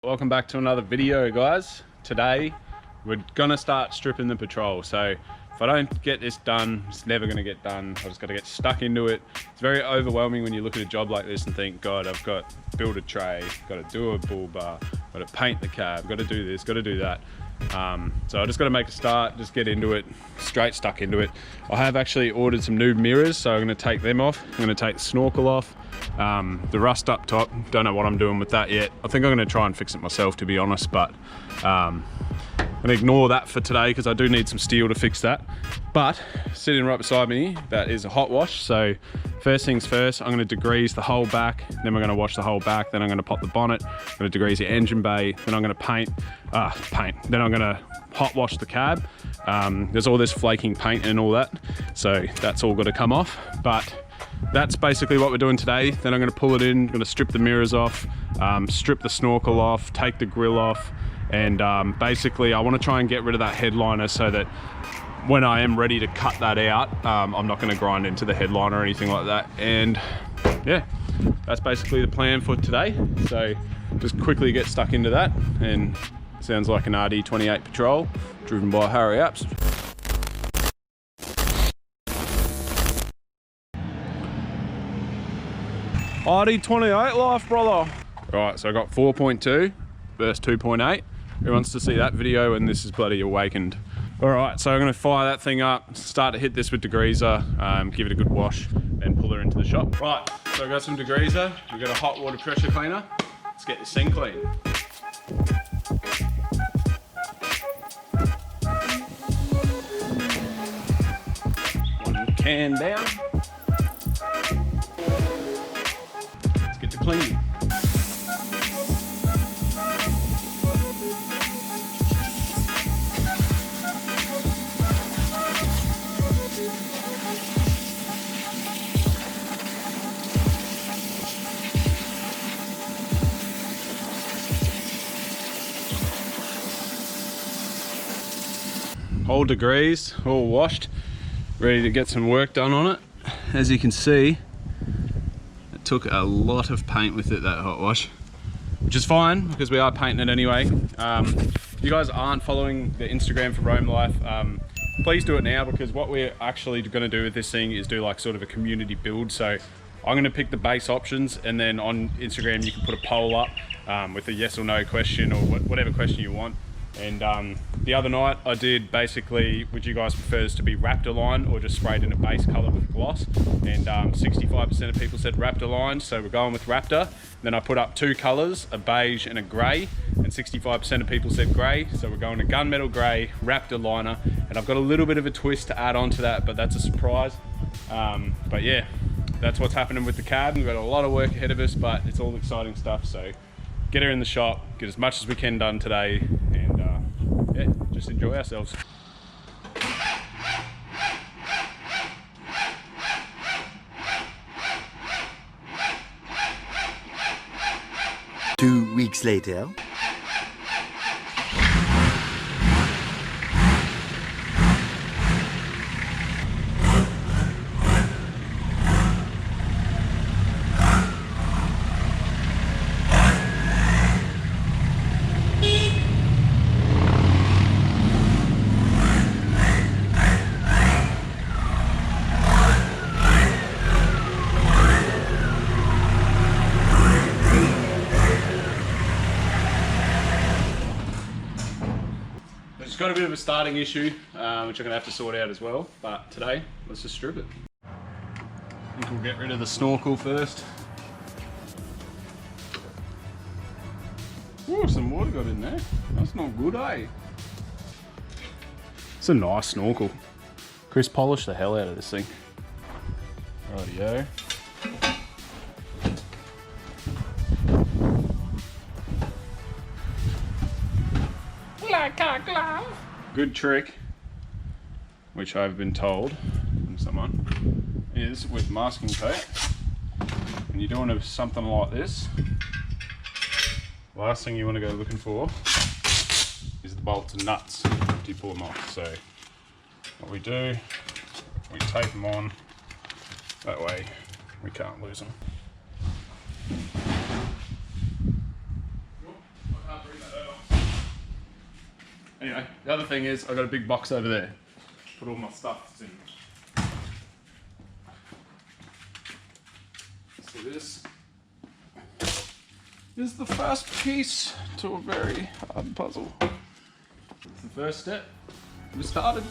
Welcome back to another video, guys. Today we're gonna start stripping the patrol. So if I don't get this done, it's never gonna get done. I just gotta get stuck into it. It's very overwhelming when you look at a job like this and think, God, I've got to build a tray, got to do a bull bar, got to paint the cab, got to do this, got to do that. So I just got to make a start, just get into it, straight stuck into it. I have actually ordered some new mirrors, so I'm going to take them off. I'm going to take the snorkel off, the rust up top. Don't know what I'm doing with that yet. I think I'm going to try and fix it myself, to be honest, but I'm going to ignore that for today because I do need some steel to fix that. But sitting right beside me, that is a hot wash. So first things first, I'm going to degrease the whole back, then we're going to wash the whole back, then I'm going to pop the bonnet, I'm going to degrease the engine bay, then I'm going to paint, then I'm going to hot wash the cab. There's all this flaking paint and all that, so that's all got to come off. But that's basically what we're doing today. Then I'm going to pull it in, going to strip the mirrors off, strip the snorkel off, take the grill off, and basically I want to try and get rid of that headliner so that when I am ready to cut that out, I'm not going to grind into the headliner or anything like that. And yeah, that's basically the plan for today. So just quickly get stuck into that, and sounds like an RD28 Patrol driven by Harry Apps. RD28 life, brother. Right, so I got 4.2 versus 2.8. Who wants to see that video when this is bloody awakened? All right, so I'm gonna fire that thing up, start to hit this with degreaser, give it a good wash, and pull her into the shop. Right, so I've got some degreaser, we've got a hot water pressure cleaner. Let's get this thing clean. One can down. Let's get to cleaning. All degrees, all washed, ready to get some work done on it. As you can see, it took a lot of paint with it, that hot wash, which is fine because we are painting it anyway. If you guys aren't following the Instagram for Roam Life, please do it now, because what we're actually going to do with this thing is do like sort of a community build. So I'm going to pick the base options, and then on Instagram you can put a poll up with a yes or no question, or whatever question you want. And the other night I did basically, would you guys prefer this to be Raptor line or just sprayed in a base color with gloss? And 65% of people said Raptor line, so we're going with Raptor. Then I put up two colors, a beige and a gray, and 65% of people said gray, so we're going to gunmetal gray Raptor liner. And I've got a little bit of a twist to add on to that, but that's a surprise. But yeah, that's what's happening with the cab. We've got a lot of work ahead of us, but it's all exciting stuff. So get her in the shop, get as much as we can done today, and yeah, just enjoy ourselves. Two weeks later. It's got a bit of a starting issue, which I'm going to have to sort out as well, but today, let's just strip it. I think we'll get rid of the snorkel first. Oh, some water got in there. That's not good, eh? It's a nice snorkel. Chris polished the hell out of this thing. Rightio. Good trick, which I've been told from someone, is with masking tape, when you're doing something like this, last thing you want to go looking for is the bolts and nuts after you pull them off. So what we do, we tape them on, that way we can't lose them. I can't Anyway, the other thing is I've got a big box over there. Put all my stuff in. So this is the first piece to a very hard puzzle. It's the first step. We started.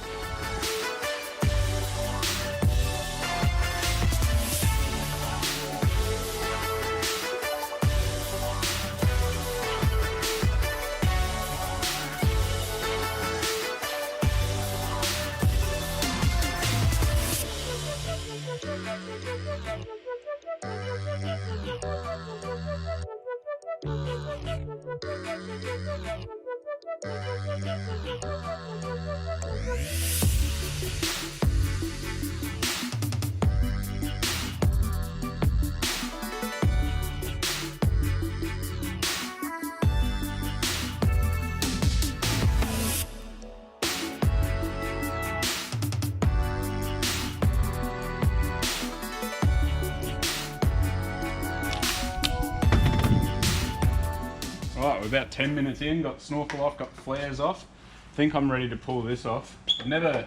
Alright, we're about 10 minutes in, got the snorkel off, got the flares off. I think I'm ready to pull this off. I've never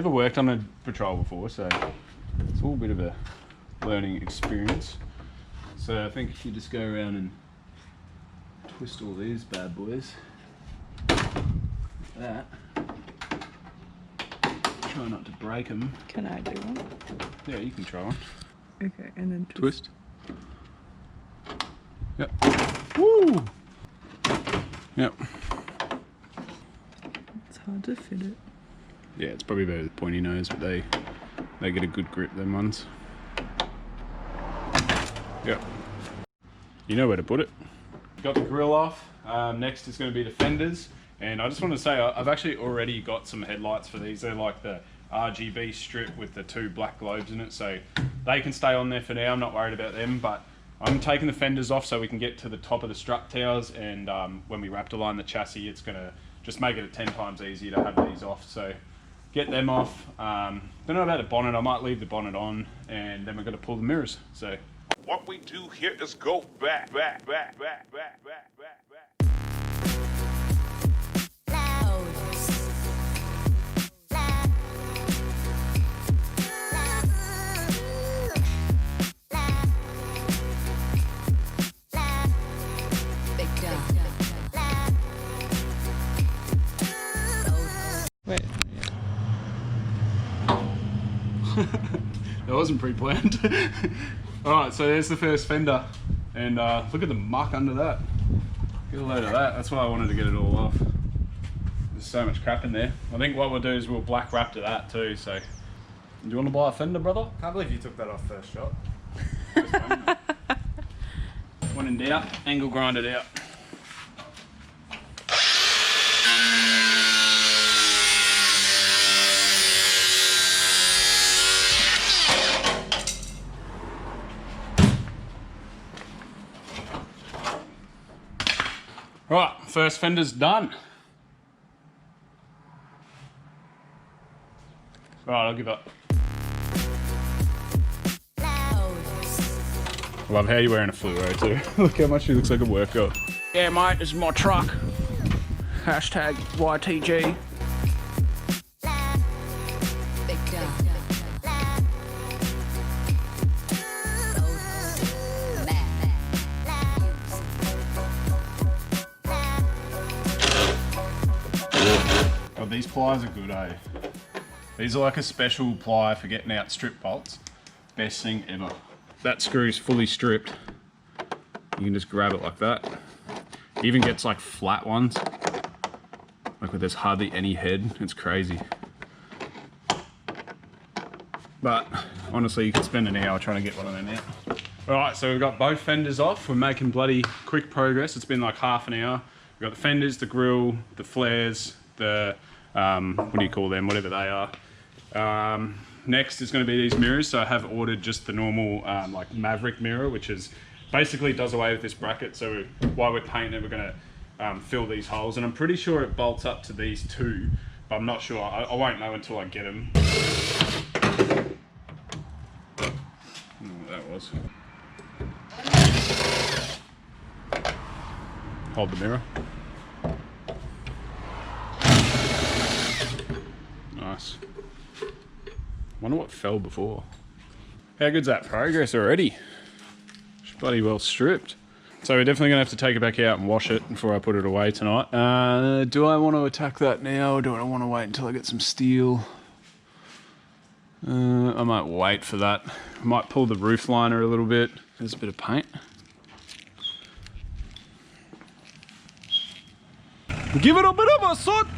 worked on a patrol before, so it's all a bit of a learning experience. So I think if you just go around and twist all these bad boys, like that. Try not to break them. Can I do one? Yeah, you can try one. Okay, and then Twist. Yep. Woo! Yep. It's hard to fit it. Yeah, it's probably better with pointy nose, but they get a good grip, them ones. Yep. You know where to put it. Got the grill off. Next is going to be the fenders. And I just want to say, I've actually already got some headlights for these. They're like the RGB strip with the 2 black globes in it. So they can stay on there for now. I'm not worried about them, but I'm taking the fenders off so we can get to the top of the strut towers, and when we raptor line the chassis, it's going to just make it 10 times easier to have these off. So get them off. Don't know about the bonnet. I might leave the bonnet on, and then we're going to pull the mirrors. So what we do here is go back. Wait. That wasn't pre-planned. Alright, so there's the first fender, and look at the muck under that. Get a load of that. That's why I wanted to get it all off. There's so much crap in there. I think what we'll do is we'll black raptor that too. So, do you want to buy a fender, brother? Can't believe you took that off first shot. When in doubt, angle grind it out. Right, first fender's done. Right, I'll give up. I love how you're wearing a fluoro too. Look how much he looks like a workout. Yeah, mate, this is my truck. Hashtag YTG. Oh, these pliers are good, eh? These are like a special plier for getting out strip bolts. Best thing ever. That screw's fully stripped. You can just grab it like that. It even gets like flat ones. Like where there's hardly any head. It's crazy. But honestly, you could spend an hour trying to get one of them out. Alright, so we've got both fenders off. We're making bloody quick progress. It's been like half an hour. We've got the fenders, the grille, the flares, the, what do you call them, whatever they are. Next is going to be these mirrors. So I have ordered just the normal like Maverick mirror, which is basically does away with this bracket. So while we're painting it, we're going to fill these holes. And I'm pretty sure it bolts up to these two, but I'm not sure. I won't know until I get them. I don't know what that was. Hold the mirror. nice. Wonder what fell before. How good's that progress already? It's bloody well stripped. So we're definitely gonna have to take it back out and wash it before I put it away tonight. Do I want to attack that now, or do I want to wait until I get some steel? I might wait for that. I might pull the roof liner a little bit. There's a bit of paint. Give it a bit of a son!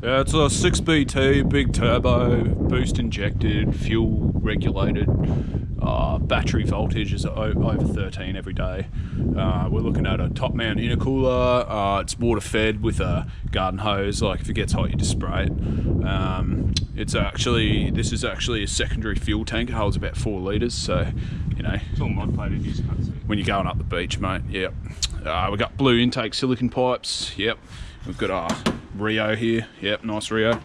Yeah, it's a 6BT, big turbo, boost injected, fuel regulated. Battery voltage is over 13 every day. We're looking at a top mount intercooler. It's water fed with a garden hose. Like if it gets hot, you just spray it. This is actually a secondary fuel tank. It holds about 4 litres. So, you know, It's all mod plated, you can't see. when you're going up the beach, mate. Yep. We've got blue intake silicon pipes. Yep. We've got our Rio here. Yep, nice Rio.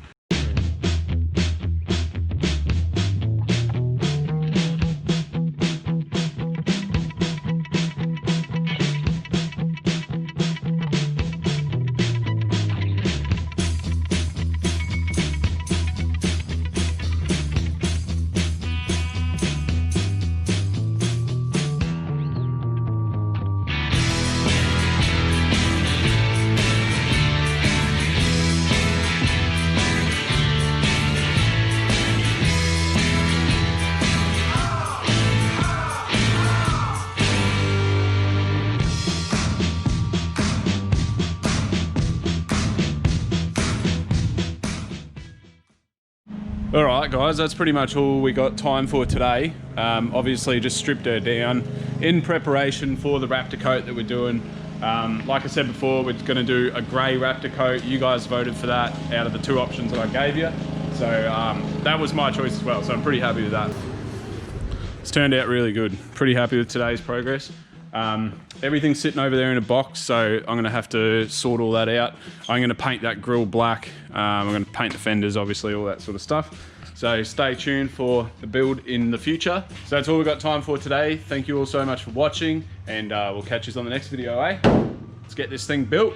All right, guys, that's pretty much all we got time for today. Obviously, just stripped her down in preparation for the Raptor coat that we're doing. Like I said before, we're going to do a grey Raptor coat. You guys voted for that out of the 2 options that I gave you. So that was my choice as well, so I'm pretty happy with that. It's turned out really good. Pretty happy with today's progress. Everything's sitting over there in a box, so I'm going to have to sort all that out. I'm going to paint that grille black. I'm going to paint the fenders, obviously, all that sort of stuff. So stay tuned for the build in the future. So that's all we've got time for today. Thank you all so much for watching, and we'll catch you on the next video, eh? Let's get this thing built.